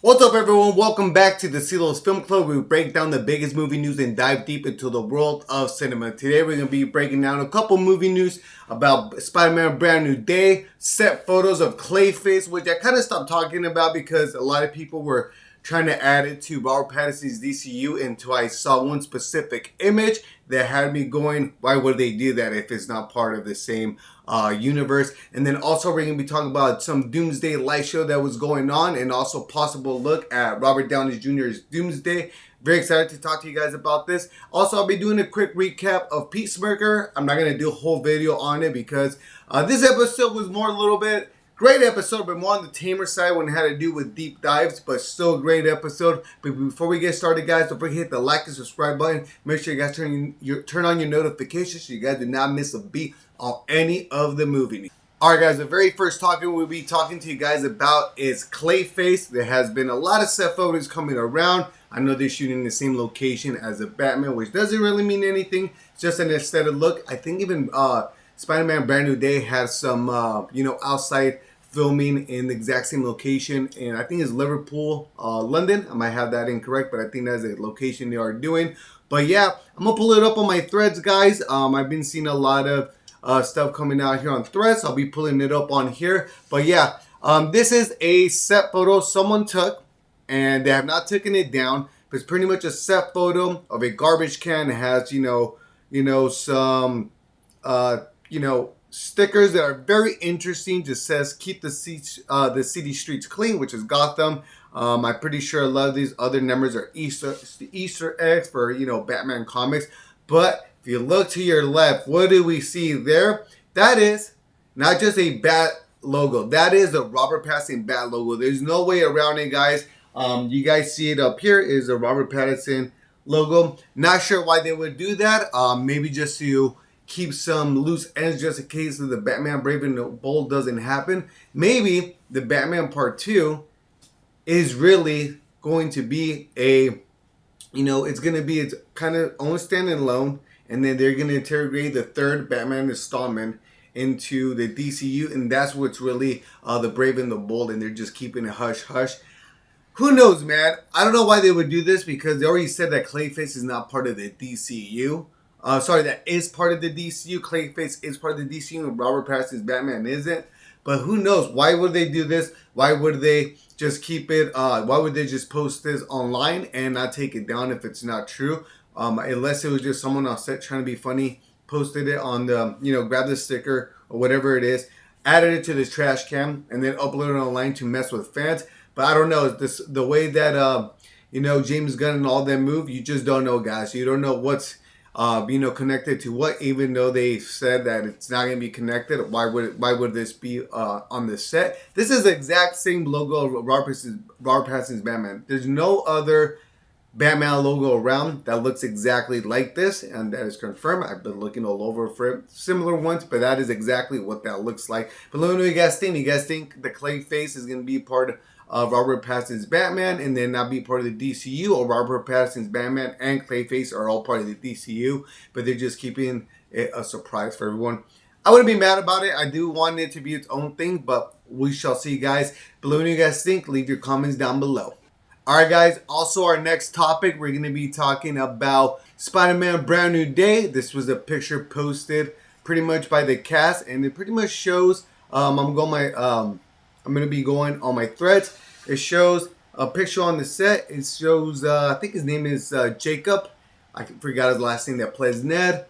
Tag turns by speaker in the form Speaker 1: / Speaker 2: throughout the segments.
Speaker 1: What's up, everyone? Welcome back to the CLAYFACE Film Club, where we break down the biggest movie news and dive deep into the world of cinema. Today we're going to be breaking down a couple movie news about Spider-Man Brand New Day, set photos of CLAYFACE, which I kind of stopped talking about because a lot of people were trying to add it to Robert Pattinson's DCU until I saw one specific image that had me going, why would they do that if it's not part of the same universe? And then also we're going to be talking about some Doomsday light show that was going on, and also possible look at Robert Downey Jr.'s Doomsday. Very excited to talk to you guys about this. Also, I'll be doing a quick recap of Peacemaker. I'm not going to do a whole video on it because this episode was more a little bit great episode, but more on the tamer side when it had to do with deep dives, but still a great episode. But before we get started, guys, don't forget to hit the like and subscribe button. Make sure you guys turn on your notifications so you guys do not miss a beat on any of the movie news. Alright, guys, the very first topic we'll be talking to you guys about is CLAYFACE. There has been a lot of set photos coming around. I know they're shooting in the same location as the Batman, which doesn't really mean anything. It's just an aesthetic look. I think even Spider-Man Brand New Day has some, outside filming in the exact same location, and I think it's Liverpool, London. I might have that incorrect, but I think that's a location they are doing. But yeah, I'm gonna pull it up on my threads, guys. I've been seeing a lot of stuff coming out here on threads. I'll be pulling it up on here. But yeah, this is a set photo someone took, and they have not taken it down. But it's pretty much a set photo of a garbage can. It has, some stickers that are very interesting. Just says keep the city streets clean, which is Gotham. I'm pretty sure a lot of these other numbers are Easter eggs for Batman comics. But if you look to your left, what do we see there? That is not just a Bat logo. That is the Robert Pattinson Bat logo. There's no way around it, guys. You guys see it up here is a Robert Pattinson logo. Not sure why they would do that. Maybe just to keep some loose ends just in case of the Batman Brave and the Bold doesn't happen. Maybe the Batman Part 2 is really going to be it's going to be its kind of own standing alone, and then they're going to integrate the third Batman installment into the DCU, and that's what's really the Brave and the Bold, and they're just keeping it hush-hush. Who knows, man? I don't know why they would do this, because they already said that CLAYFACE is not part of the DCU. That is part of the DCU. CLAYFACE is part of the DCU, and Robert Pattinson's Batman isn't. But who knows? Why would they do this? Why would they just keep it? Why would they just post this online and not take it down if it's not true? Unless it was just someone on set trying to be funny, posted it on the, grab the sticker or whatever it is, added it to this trash can, and then uploaded it online to mess with fans. But I don't know. This the way that James Gunn and all them move. You just don't know, guys. You don't know what's connected to what, even though they said that it's not going to be connected. Why would this be on the set? This is the exact same logo of Robert Pattinson's Batman. There's no other Batman logo around that looks exactly like this, and that is confirmed. I've been looking all over for similar ones, but that is exactly what that looks like. But let me know what you guys think. You guys think the CLAYFACE is going to be part of Robert Pattinson's Batman and then not be part of the DCU, or Robert Pattinson's Batman and CLAYFACE are all part of the DCU, but they're just keeping it a surprise for everyone? I wouldn't be mad about it. I do want it to be its own thing, but we shall see, guys. But let me know what you guys think. Leave your comments down below. Alright, guys, also our next topic, we're going to be talking about Spider-Man Brand New Day. This was a picture posted pretty much by the cast, and it pretty much shows, I'm going to be going on my threads. It shows a picture on the set. It shows, I think his name is Jacob. I forgot his last name that plays Ned.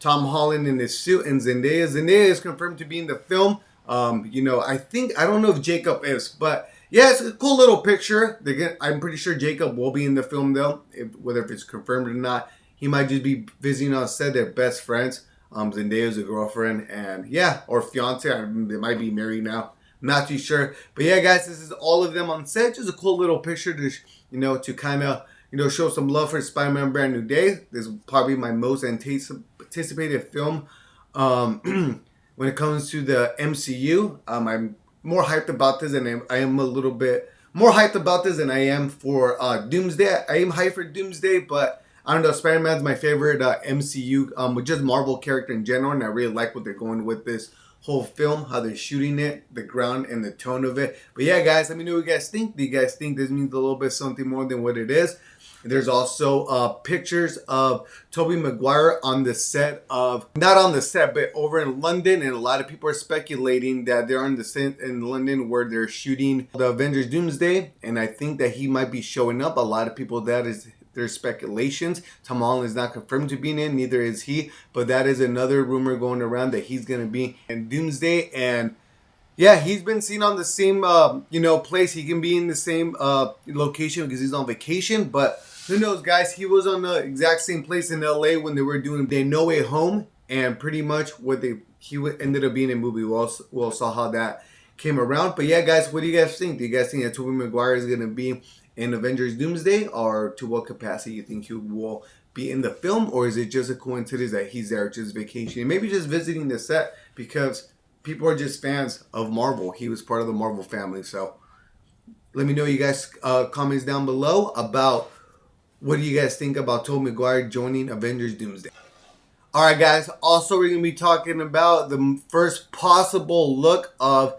Speaker 1: Tom Holland in his suit, and Zendaya. Zendaya is confirmed to be in the film. I don't know if Jacob is, but yeah, it's a cool little picture. I'm pretty sure Jacob will be in the film, though. Whether if it's confirmed or not, he might just be visiting on set. They're best friends. Zendaya's a girlfriend, and yeah, or fiance. They might be married now. I'm not too sure, but yeah, guys, this is all of them on set. Just a cool little picture to kind of show some love for Spider-Man Brand New Day. This is probably my most anticipated film when it comes to the MCU. I'm more hyped about this, and I am a little bit more hyped about this than I am for Doomsday. I am hyped for Doomsday, but I don't know. Spider-Man's my favorite MCU, just Marvel character in general, and I really like what they're going with this whole film, how they're shooting it, the ground and the tone of it. But yeah, guys, let me know what you guys think. Do you guys think this means a little bit something more than what it is? There's also pictures of Tobey Maguire on the set of, not on the set, but over in London. And a lot of people are speculating that they're on the set in London where they're shooting the Avengers Doomsday. And I think that he might be showing up. A lot of people, that is there's speculations. Tom Holland is not confirmed to be in, neither is he. But that is another rumor going around that he's going to be in Doomsday. And yeah, he's been seen on the same, place. He can be in the same location because he's on vacation. But who knows, guys? He was on the exact same place in LA when they were doing They No Way Home. And pretty much he ended up being in a movie. We all saw how that came around. But yeah, guys, what do you guys think? Do you guys think that Tobey Maguire is going to be in Avengers Doomsday, or to what capacity you think he will be in the film? Or is it just a coincidence that he's there just vacationing, maybe just visiting the set because people are just fans of Marvel? He was part of the Marvel family. So let me know, you guys, comments down below about what do you guys think about Tobey Maguire joining Avengers Doomsday. Alright, guys, also we're going to be talking about the first possible look of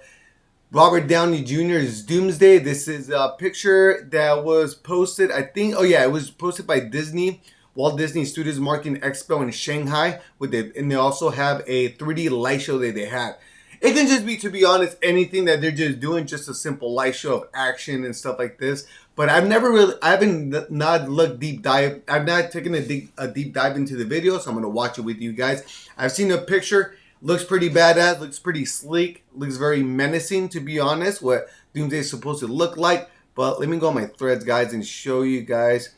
Speaker 1: Robert Downey Jr.'s Doomsday. This is a picture that was posted, I think, it was posted by Disney, Walt Disney Studios Marketing Expo in Shanghai, and they also have a 3D light show that they had. It can just be, to be honest, anything that they're just doing, just a simple light show of action and stuff like this. But I've not looked deep dive. I've not taken a deep dive into the video, so I'm gonna watch it with you guys. I've seen a picture. Looks pretty badass, looks pretty sleek, looks very menacing, to be honest, what Doomsday is supposed to look like. But let me go on my threads, guys, and show you guys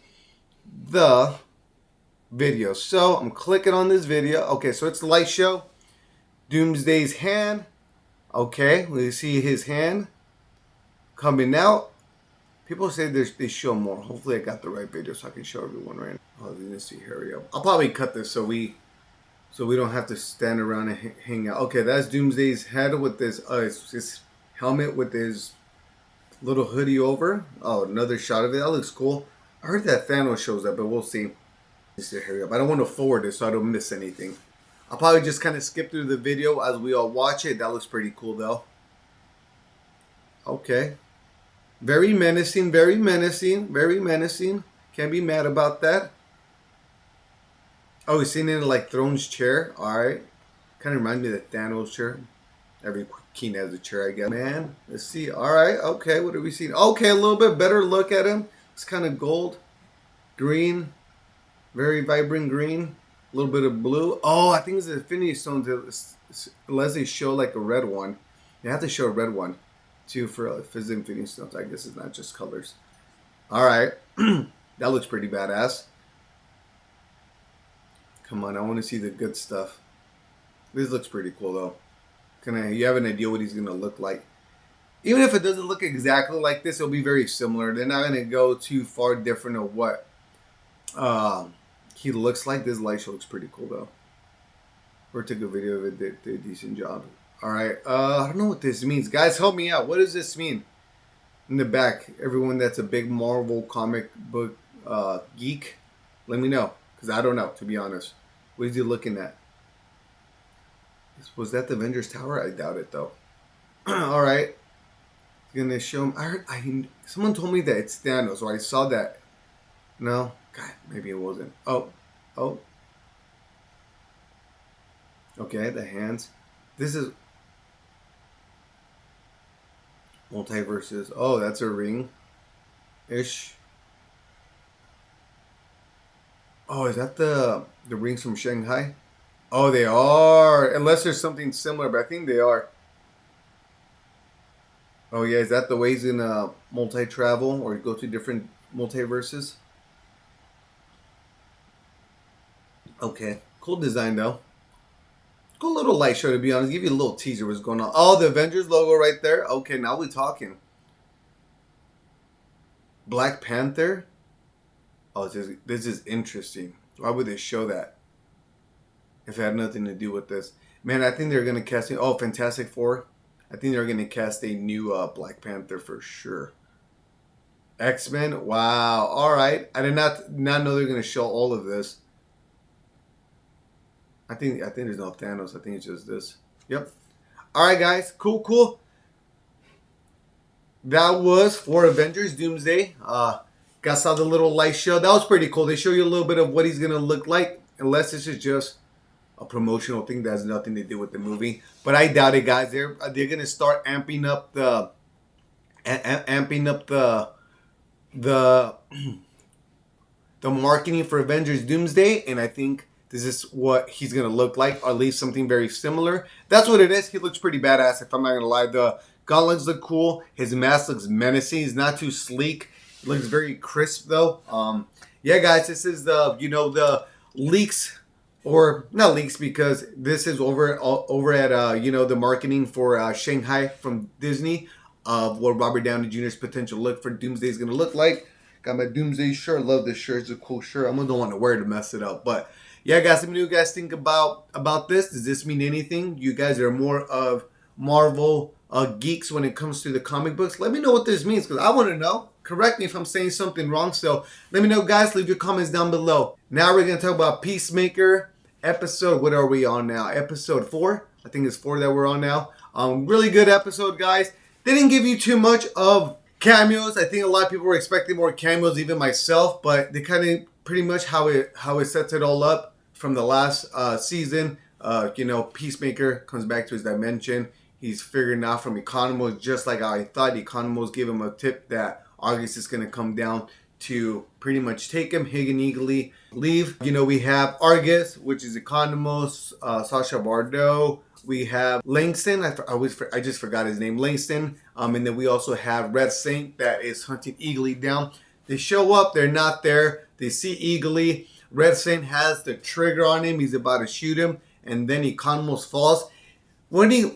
Speaker 1: the video. So I'm clicking on this video. Okay, so it's the light show. Doomsday's hand. Okay, we see his hand coming out. People say they show more. Hopefully I got the right video so I can show everyone right now. Oh, let's see, hurry up. I'll probably cut this so we don't have to stand around and hang out. Okay, that's Doomsday's head with his helmet with his little hoodie over. Oh, another shot of it. That looks cool. I heard that Thanos shows up, but we'll see. Just to hurry up. I don't want to forward it so I don't miss anything. I'll probably just kind of skip through the video as we all watch it. That looks pretty cool, though. Okay. Very menacing, very menacing, very menacing. Can't be mad about that. Oh, he's sitting in like Throne's chair. Alright. Kind of reminds me of the Thanos chair. Every king has a chair, I guess. Man, let's see. Alright, okay, what are we seeing? Okay, a little bit better look at him. It's kind of gold. Green. Very vibrant green. A little bit of blue. Oh, I think it's the Infinity Stones. Unless they show like a red one. They have to show a red one too for the Infinity Stones. I guess it's not just colors. Alright. That looks pretty badass. Come on, I want to see the good stuff. This looks pretty cool though. You have an idea what he's going to look like. Even if it doesn't look exactly like this, it'll be very similar. They're not going to go too far different of what he looks like. This light show looks pretty cool though. Or took a video of it, did a decent job. Alright, I don't know what this means. Guys, help me out. What does this mean? In the back, everyone that's a big Marvel comic book geek, let me know. Because I don't know, to be honest. What is he looking at? Was that the Avengers Tower? I doubt it, though. Alright. Gonna show him. Someone told me that it's Thanos, so I saw that. No? God, maybe it wasn't. Oh. Okay, the hands. This is multiverses. Oh, that's a ring-ish. Oh, is that the rings from Shanghai? Oh, they are. Unless there's something similar, but I think they are. Oh, yeah. Is that the ways in multi-travel or go to different multiverses? Okay. Cool design, though. Cool little light show, to be honest. Give you a little teaser what's going on. Oh, the Avengers logo right there. Okay, now we're talking. Black Panther. Oh, this is interesting. Why would they show that? If it had nothing to do with this. Man, I think they're going to cast... Oh, Fantastic Four. I think they're going to cast a new Black Panther for sure. X-Men. Wow. All right. I did not know they're going to show all of this. I think there's no Thanos. I think it's just this. Yep. All right, guys. Cool. That was for Avengers Doomsday. Guys saw the little light show. That was pretty cool. They show you a little bit of what he's gonna look like, unless this is just a promotional thing that has nothing to do with the movie. But I doubt it, guys. They're gonna start amping up the the marketing for Avengers Doomsday, and I think this is what he's gonna look like, or at least something very similar. That's what it is. He looks pretty badass, if I'm not gonna lie. The gauntlets look cool. His mask looks menacing. He's not too sleek. It looks very crisp though. Yeah, guys, this is the leaks, or not leaks, because this is over at the marketing for Shanghai from Disney of what Robert Downey Jr.'s potential look for Doomsday is gonna look like. Got my Doomsday shirt. Love this shirt. It's a cool shirt. I don't want to wear it to mess it up. But yeah, guys, let me know what you guys think about this. Does this mean anything? You guys are more of Marvel geeks when it comes to the comic books. Let me know what this means, because I want to know. Correct me if I'm saying something wrong. So let me know, guys. Leave your comments down below. Now we're going to talk about Peacemaker episode. What are we on now? Episode 4. I think it's 4 that we're on now. Really good episode, guys. They didn't give you too much of cameos. I think a lot of people were expecting more cameos, even myself, but they kind of pretty much how it sets it all up from the last season. Peacemaker comes back to his dimension. He's figuring out from Economos, just like I thought. Economos gave him a tip that August is going to come down to pretty much take him. Hig and Eagly leave. We have Argus, which is Economos, Sasha Bardo. We have Langston. I just forgot his name. Langston. And then we also have Red Saint that is hunting Eagly down. They show up. They're not there. They see Eagly. Red Saint has the trigger on him. He's about to shoot him. And then Economos falls. When he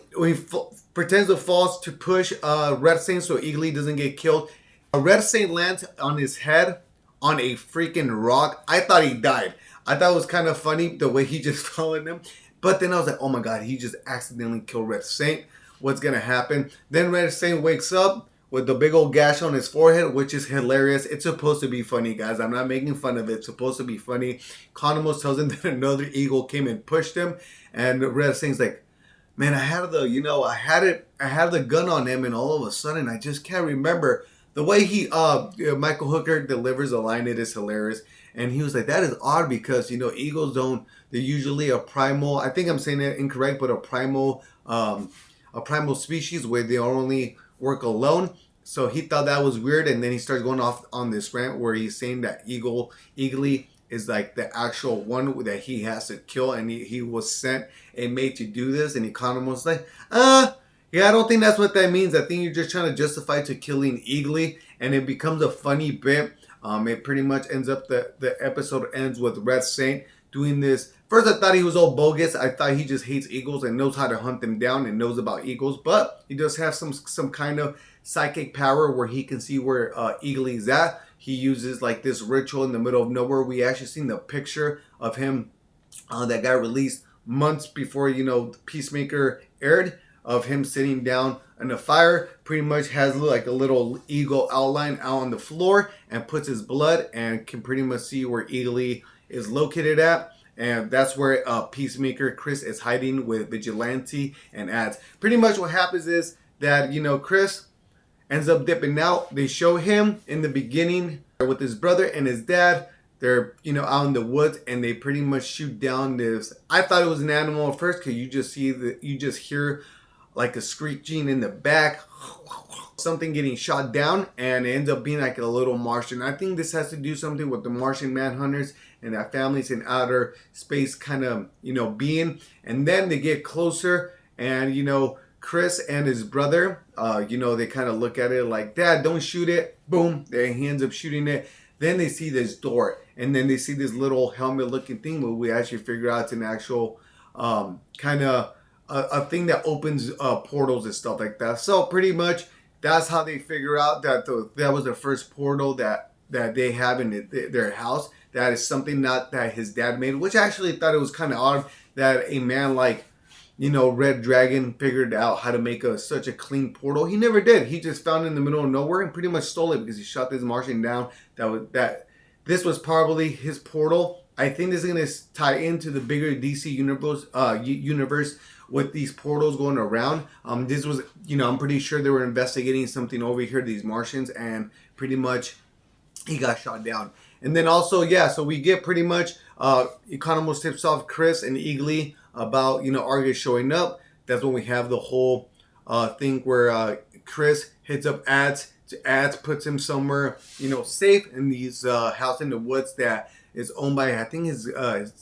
Speaker 1: pretends to fall to push Red Saint so Eagly doesn't get killed, Red Saint lands on his head on a freaking rock. I thought he died. I thought it was kind of funny the way he just fell in him. But then I was like, oh my god, he just accidentally killed Red Saint. What's going to happen? Then Red Saint wakes up with the big old gash on his forehead, which is hilarious. It's supposed to be funny, guys. I'm not making fun of it. It's supposed to be funny. Economos tells him that another eagle came and pushed him. And Red Saint's like, man, I had the gun on him, and all of a sudden, I just can't remember. The way Michael Hooker delivers a line, it is hilarious. And he was like, that is odd because, eagles they're usually a primal, I think I'm saying it incorrect, but a primal species where they only work alone. So he thought that was weird. And then he starts going off on this rant where he's saying that Eagly is like the actual one that he has to kill. And he was sent and made to do this. And Economos was like, yeah, I don't think that's what that means. I think you're just trying to justify to killing Eagly. And it becomes a funny bit. It pretty much ends up, the episode ends with Red Saint doing this. First, I thought he was all bogus. I thought he just hates eagles and knows how to hunt them down and knows about eagles. But he does have some kind of psychic power where he can see where Eagly is at. He uses like this ritual in the middle of nowhere. We actually seen the picture of him that got released months before, Peacemaker aired, of him sitting down in a fire. Pretty much has like a little eagle outline out on the floor and puts his blood and can pretty much see where Eagly is located at. And that's where Peacemaker Chris is hiding with Vigilante and Ads. Pretty much what happens is that, Chris ends up dipping out. They show him in the beginning with his brother and his dad. They're, out in the woods, and they pretty much shoot down this. I thought it was an animal at first, because you just hear like a screeching in the back, something getting shot down, and it ends up being like a little Martian. I think this has to do something with the Martian manhunters and that families in outer space kind of, being. And then they get closer, and, Chris and his brother, they kind of look at it like, Dad, don't shoot it. Boom. He ends up shooting it. Then they see this door, and then they see this little helmet-looking thing where we actually figure out it's an actual kind of a thing that opens portals and stuff like that. So pretty much that's how they figure out that that was the first portal that they have in their house. That is something not that his dad made, which I actually thought it was kind of odd that a man like, Red Dragon figured out how to make such a clean portal. He never did. He just found it in the middle of nowhere and pretty much stole it because he shot this Martian down. This was probably his portal I think this is gonna tie into the bigger DC universe with these portals going around. This was, I'm pretty sure they were investigating something over here, these Martians, and pretty much he got shot down. And then also, yeah, so we get pretty much Economos tips off Chris and Eagly about, Argus showing up. That's when we have the whole thing where Chris hits up Ads. Ads puts him somewhere, safe in these house in the woods that is owned by, I think his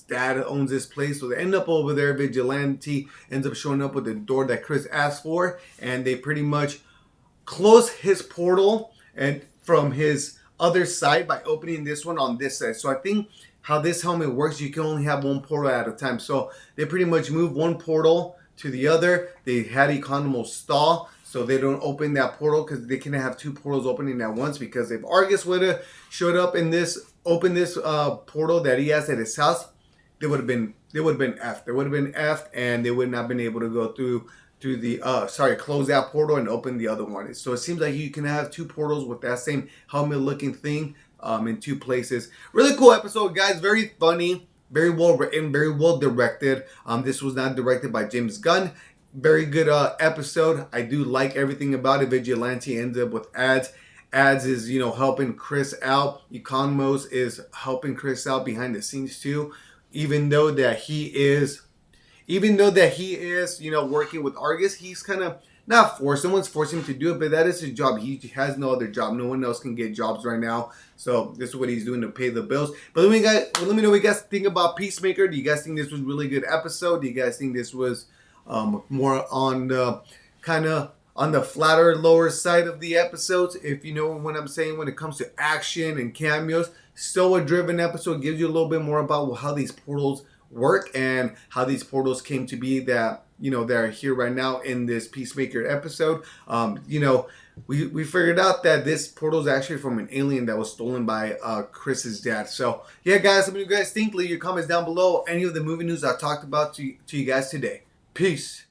Speaker 1: dad owns this place. So they end up over there. Vigilante ends up showing up with the door that Chris asked for, and they pretty much close his portal and from his other side by opening this one on this side. So I think how this helmet works, you can only have one portal at a time. So they pretty much move one portal to the other. They had Economos stall so they don't open that portal, because they can have two portals opening at once. Because if Argus would have showed up in this, opened this portal that he has at his house, they would have been effed. They would have been effed, and they would not have been able to go through the close that portal and open the other one. So it seems like you can have two portals with that same helmet looking thing in two places. Really cool episode, guys. Very funny, very well written, very well directed. This was not directed by James Gunn. Very good episode. I do like everything about it. Vigilante ends up with Ads. Ads is, helping Chris out. Economos is helping Chris out behind the scenes too. Even though that he is, working with Argus, he's kind of not forced. Someone's forcing him to do it, but that is his job. He has no other job. No one else can get jobs right now. So this is what he's doing to pay the bills. But let me know what you guys think about Peacemaker. Do you guys think this was a really good episode? Do you guys think this was more on the kind of on the flatter, lower side of the episodes? If you know what I'm saying when it comes to action and cameos. Still a driven episode. Gives you a little bit more about how these portals work and how these portals came to be that, they're here right now in this Peacemaker episode. We figured out that this portal is actually from an alien that was stolen by Chris's dad. So yeah, guys, let me know what you guys think. Leave your comments down below. Any of the movie news I talked about to you guys today. Peace.